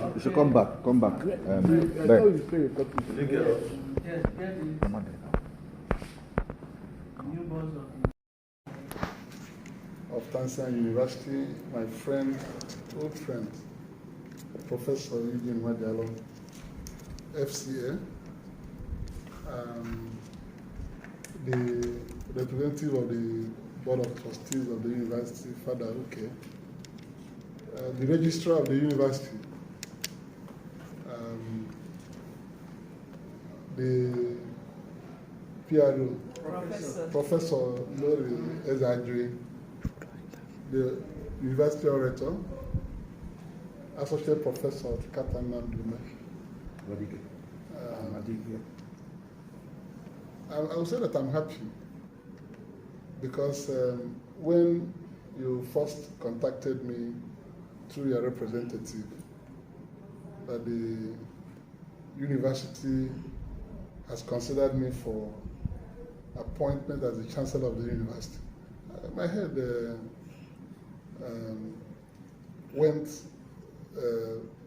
You should come back. Come back. Of Tansian University, my friend, old friend, Professor Eugene Nwadialor, FCA, the representative of the Board of Trustees of the University, Father Umeh, the registrar of the university, the PRO, Professor Lori Ezadri, the university orator, associate professor of Anambra. I will say that I'm happy because when you first contacted me through your representative, that the university has considered me for appointment as the Chancellor of the university, my head went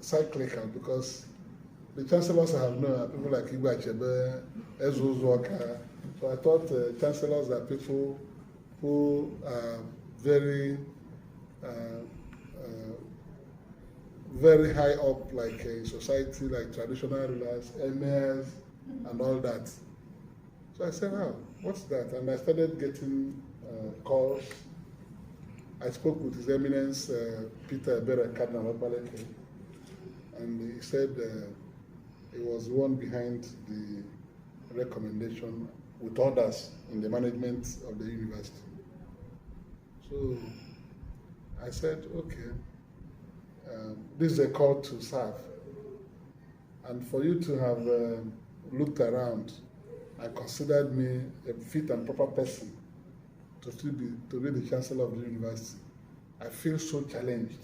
cyclical because the chancellors I have known are people like Igwe Achebe, Ezuzuoka. So I thought chancellors are people who are very, very high up, like in society, like traditional rulers, emirs, and all that. So I said, wow, what's that? And I started getting calls. I spoke with His Eminence Peter Obiorah, Cardinal of Baleke, and he said he was one behind the recommendation with others in the management of the university. So I said, okay, this is a call to serve. And for you to have looked around and considered me a fit and proper person to be the Chancellor of the university, I feel so challenged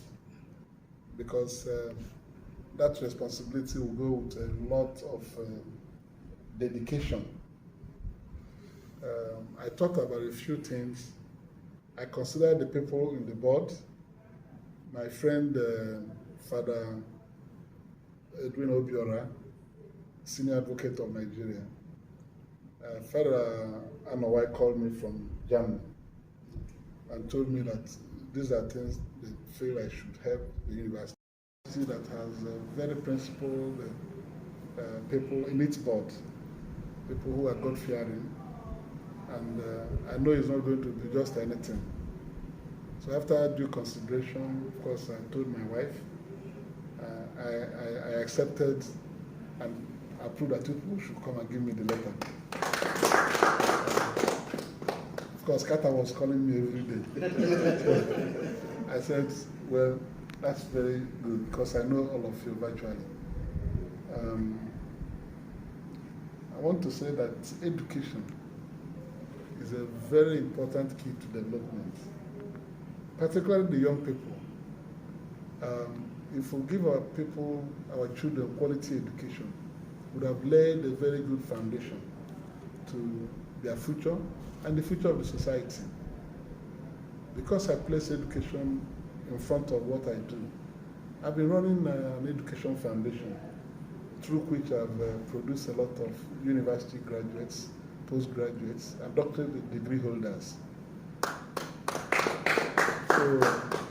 because that responsibility will go with a lot of dedication. I thought about a few things. I considered the people in the board, my friend Father Edwin Obiorah, Senior Advocate of Nigeria. Father Anowai called me from Germany and told me that these are things they feel I should help the university that has very principled people in its board, people who are God-fearing, and I know it's not going to be just anything. So after due consideration, of course, I told my wife, I accepted and approved that people should come and give me the letter. Of course, Kata was calling me every day. I said, well, that's very good because I know all of you virtually. I want to say that education is a very important key to development, particularly the young people. If we give our people, our children, quality education, we would have laid a very good foundation to their future and the future of the society. Because I place education in front of what I do, I've been running an education foundation through which I've produced a lot of university graduates, postgraduates, and doctorate degree holders. So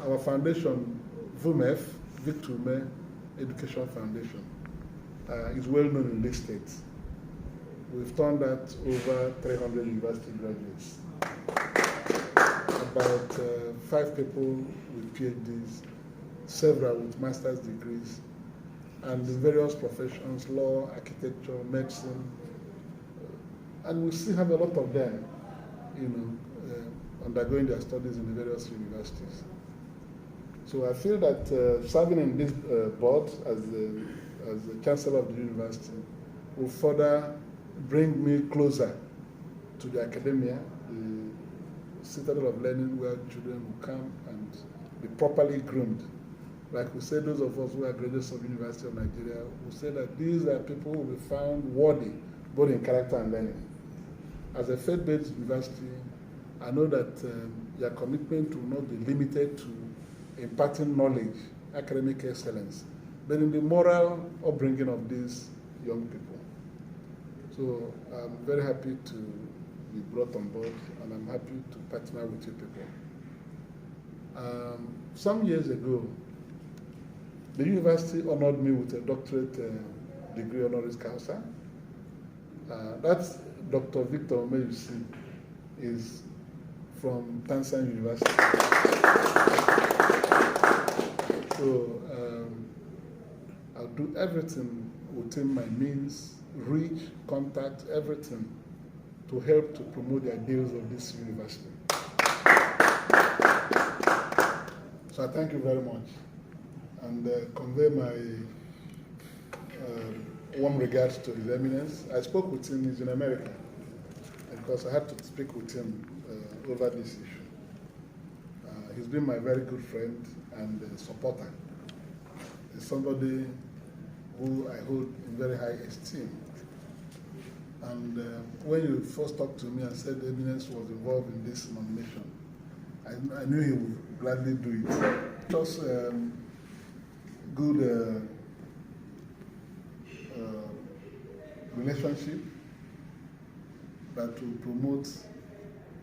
our foundation, VUMEF, Victor Umeh Education Foundation, is well known in this state. We've turned out over 300 university graduates, about 5 people with PhDs, several with master's degrees, and in various professions, law, architecture, medicine, and we still have a lot of them, undergoing their studies in the various universities. So I feel that serving in this board as the Chancellor of the university will further bring me closer to the academia, the citadel of learning where children will come and be properly groomed. Like we say, those of us who are graduates of the University of Nigeria will say that these are people who will be found worthy, both in character and learning. As a faith-based university, I know that your commitment will not be limited to imparting knowledge, academic excellence, but in the moral upbringing of these young people. So I'm very happy to be brought on board, and I'm happy to partner with you people. Some years ago, the university honored me with a doctorate degree honoris causa. That's Dr. Victor Umeh, you see, is from Tansian University. So I'll do everything within my means, reach, contact, everything to help to promote the ideals of this university. So I thank you very much, and convey my warm regards to His Eminence. I spoke with him, he's in America, because I had to speak with him over this issue. He's been my very good friend and supporter. He's somebody who I hold in very high esteem. And when you first talked to me and said the Eminence was involved in this nomination, I knew he would gladly do it. Just good relationship that will promote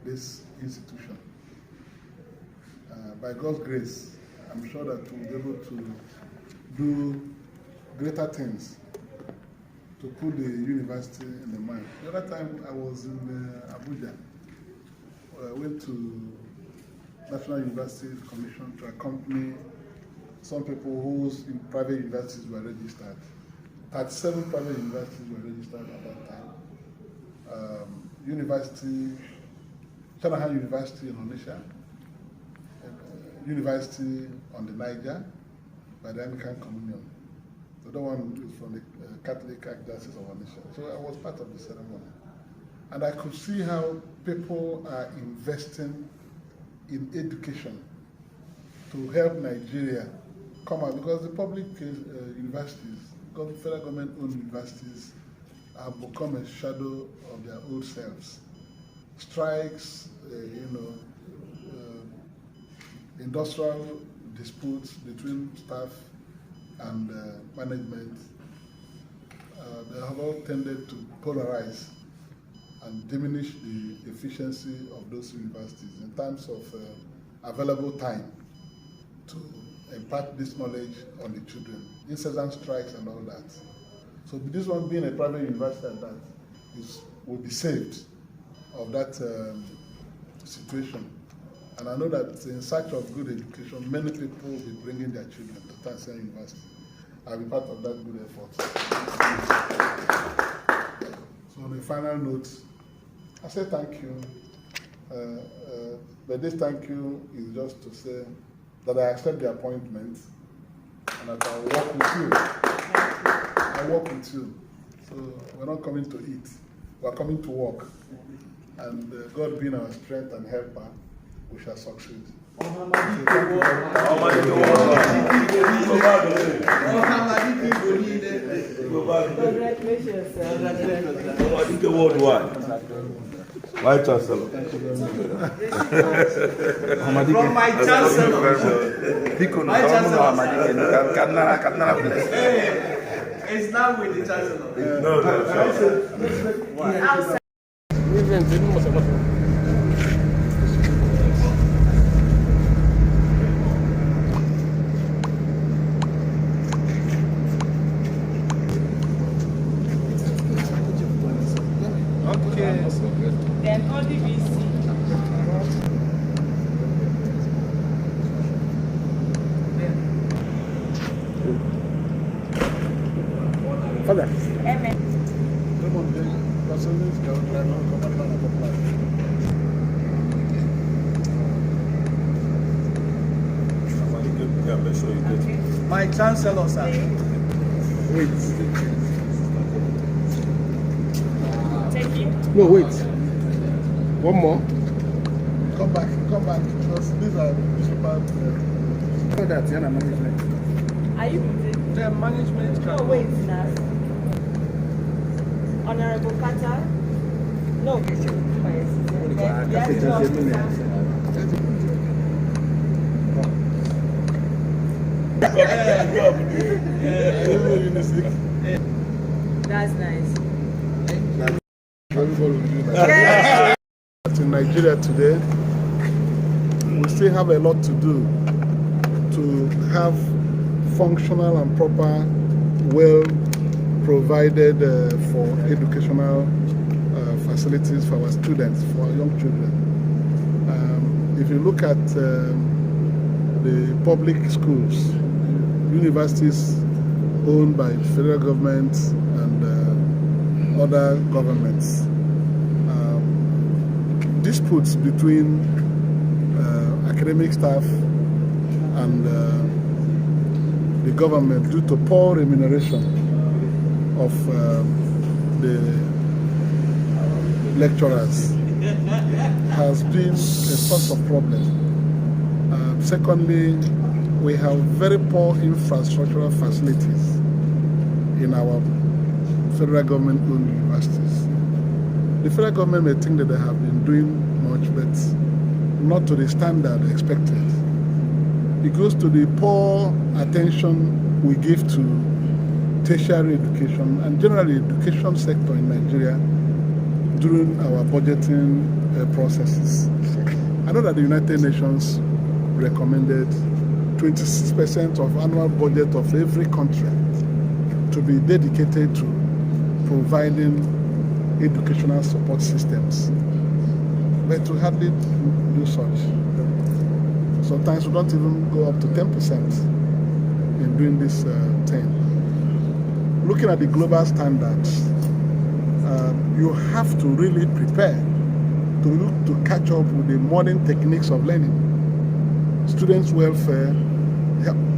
this institution. By God's grace, I'm sure that we'll be able to do greater things to put the university in the mind. The other time I was in Abuja, I went to National University Commission to accompany some people whose private universities were registered. 37 private universities were registered at that time. Shanahan University in Onitsha, University on the Niger by the Anglican Communion. The other one is from the Catholic Archdiocese of Onitsha. So I was part of the ceremony. And I could see how people are investing in education to help Nigeria come out, because the public universities, federal government-owned universities, have become a shadow of their old selves. Strikes, industrial disputes between staff and management, they have all tended to polarize and diminish the efficiency of those universities in terms of available time to impart this knowledge on the children, incessant strikes and all that. So this one being a private university at that will be saved of that situation. And I know that in search of good education, many people will be bringing their children to Tansian University. I'll be part of that good effort. So on a final note, I say thank you. But this thank you is just to say that I accept the appointment and that I'll work with you. I'll work with you. So we're not coming to eat, we're coming to work. And God being our strength and helper, we shall succeed. My Chancellor. From my Chancellor. My Chancellor. It's not with the Chancellor. No. Then all the VC. Father. Amen. Come on, My Chancellor, sir. Wait. Take it. No, wait. One more. Come back. Because these are municipal. That's Yana management. Are you with it? The management. No, wait, Nas. Honorable Kata? No. Yes, Nigeria today, we still have a lot to do to have functional and proper, well provided for educational facilities for our students, for our young children. If you look at the public schools, universities owned by federal government and other governments, disputes between academic staff and the government due to poor remuneration of the lecturers has been a source of problem. Secondly, we have very poor infrastructural facilities in our federal government-owned universities. The federal government may think that they have been doing much, but not to the standard expected. It goes to the poor attention we give to tertiary education and generally education sector in Nigeria during our budgeting processes. I know that the United Nations recommended 26% of annual budget of every country to be dedicated to providing educational support systems. But we hardly do such. Sometimes we don't even go up to 10% in doing this thing. Looking at the global standards, you have to really prepare to catch up with the modern techniques of learning. Students' welfare,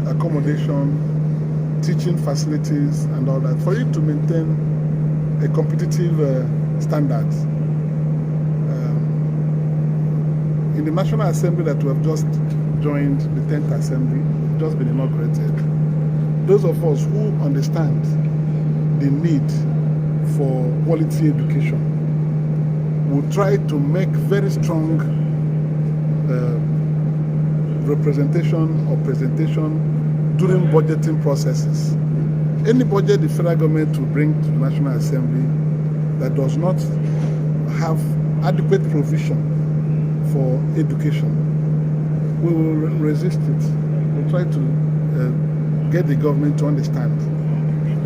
accommodation, teaching facilities, and all that, for you to maintain a competitive standard. In the National Assembly that we have just joined, the 10th Assembly, just been inaugurated, those of us who understand the need for quality education will try to make very strong representation or presentation during budgeting processes. Any budget the federal government will bring to the National Assembly that does not have adequate provision for education, we will resist it. We'll try to get the government to understand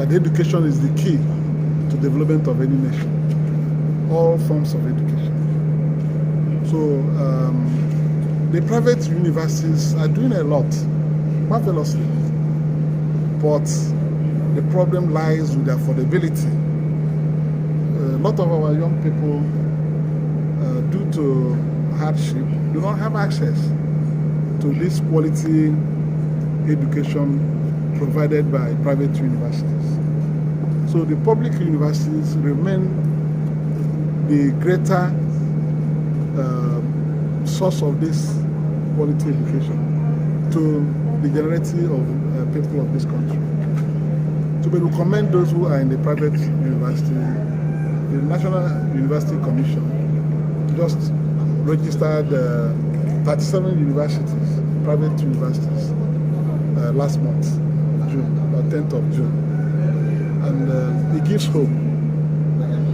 that education is the key to development of any nation, all forms of education. So the private universities are doing a lot, marvelously, but the problem lies with the affordability. A lot of our young people, due to hardship, do not have access to this quality education provided by private universities. So the public universities remain the greater source of this quality education to the generality of people of this country. So we will commend those who are in the private university. The National University Commission just registered 37 universities, private universities, last month, June, 10th of June. And it gives hope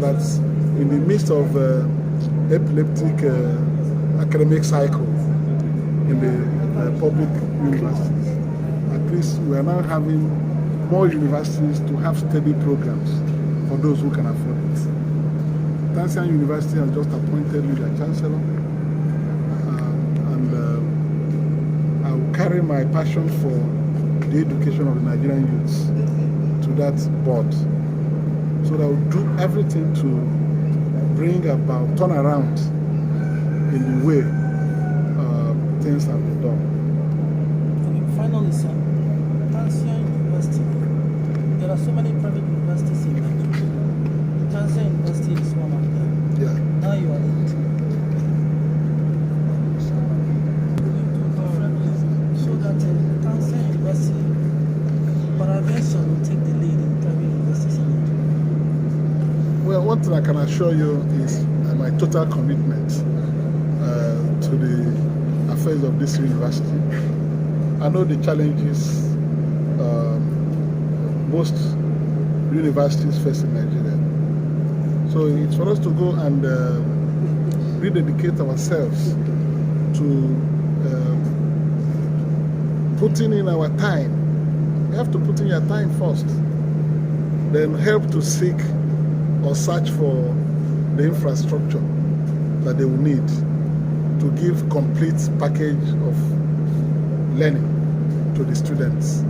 that in the midst of epileptic academic cycle in the public universities, at least we are now having more universities to have steady programs for those who can afford it. Tansian University has just appointed me their Chancellor, and I will carry my passion for the education of the Nigerian youths to that board, so that I will do everything to bring about turnaround in the way things have been done. Okay, finally, sir, Tansian University, there are so many private universities in Nigeria. Tansian University is one of them. Yeah. Now you are it. So that Tansian University, peradventure, will take the lead in private universities in Nigeria. Well, one thing I can assure you is my total commitment to the affairs of this university. I know the challenges most universities face in Nigeria. So it's for us to go and rededicate ourselves to putting in our time. You have to put in your time first, then help to seek or search for the infrastructure that they will need to give complete package of learning to the students.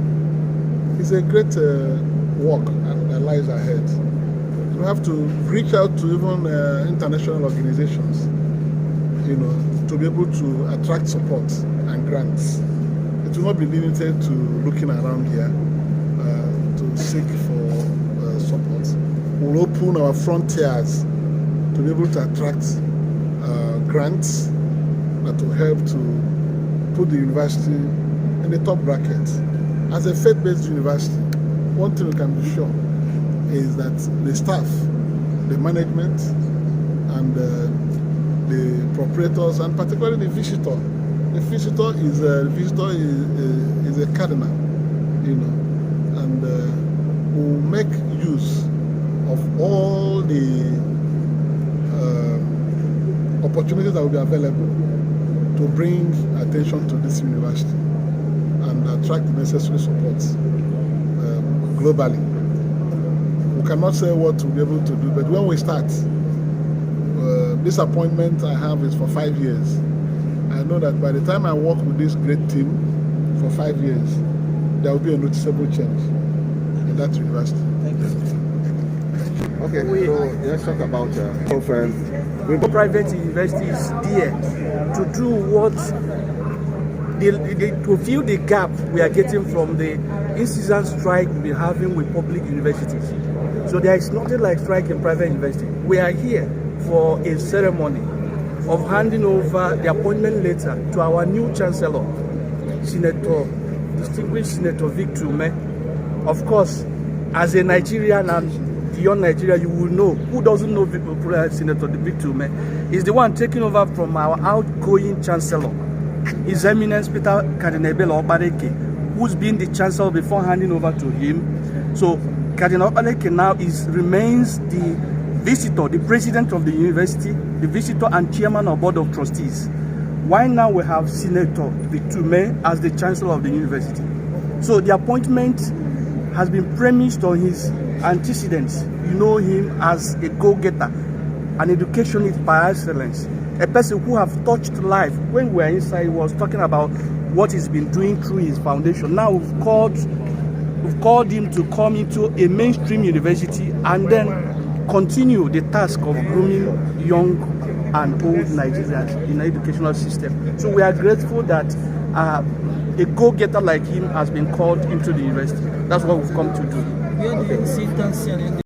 It's a great work that lies ahead. We have to reach out to even international organizations, you know, to be able to attract support and grants. It will not be limited to looking around here to seek for support. We'll open our frontiers to be able to attract grants that will help to put the university in the top bracket. As a faith-based university, one thing we can be sure is that the staff, the management, and the proprietors, and particularly the visitor is a cardinal, you know, and will make use of all the opportunities that will be available to bring attention to this university and attract the necessary support globally. We cannot say what we'll be able to do, but when we start, this appointment I have is for 5 years. I know that by the time I work with this great team for 5 years, there will be a noticeable change in that university. Thank you. Okay, so let's talk about conference. Private universities there to do what to fill the gap we are getting from the incessant strike we've been having with public universities. So there is nothing like strike in private university. We are here for a ceremony of handing over the appointment letter to our new Chancellor, distinguished Senator Victor Umeh. Of course, as a Nigerian and beyond Nigeria, you will know. Who doesn't know Senator Victor Umeh? Is the one taking over from our outgoing Chancellor, His Eminence Peter Cardinal Obiorah, who's been the Chancellor before handing over to him. So Cardinal Obiorah now remains the visitor, the president of the university, the visitor and chairman of board of trustees. Why now we have Senator Victor Umeh as the Chancellor of the university? So the appointment has been premised on his antecedents. You know him as a go-getter, an educationist by excellence, a person who have touched life. When we were inside, he was talking about what he's been doing through his foundation. Now we've called him to come into a mainstream university and then continue the task of grooming young and old Nigerians in the educational system. So we are grateful that a go-getter like him has been called into the university. That's what we've come to do. Where do you see Tansian in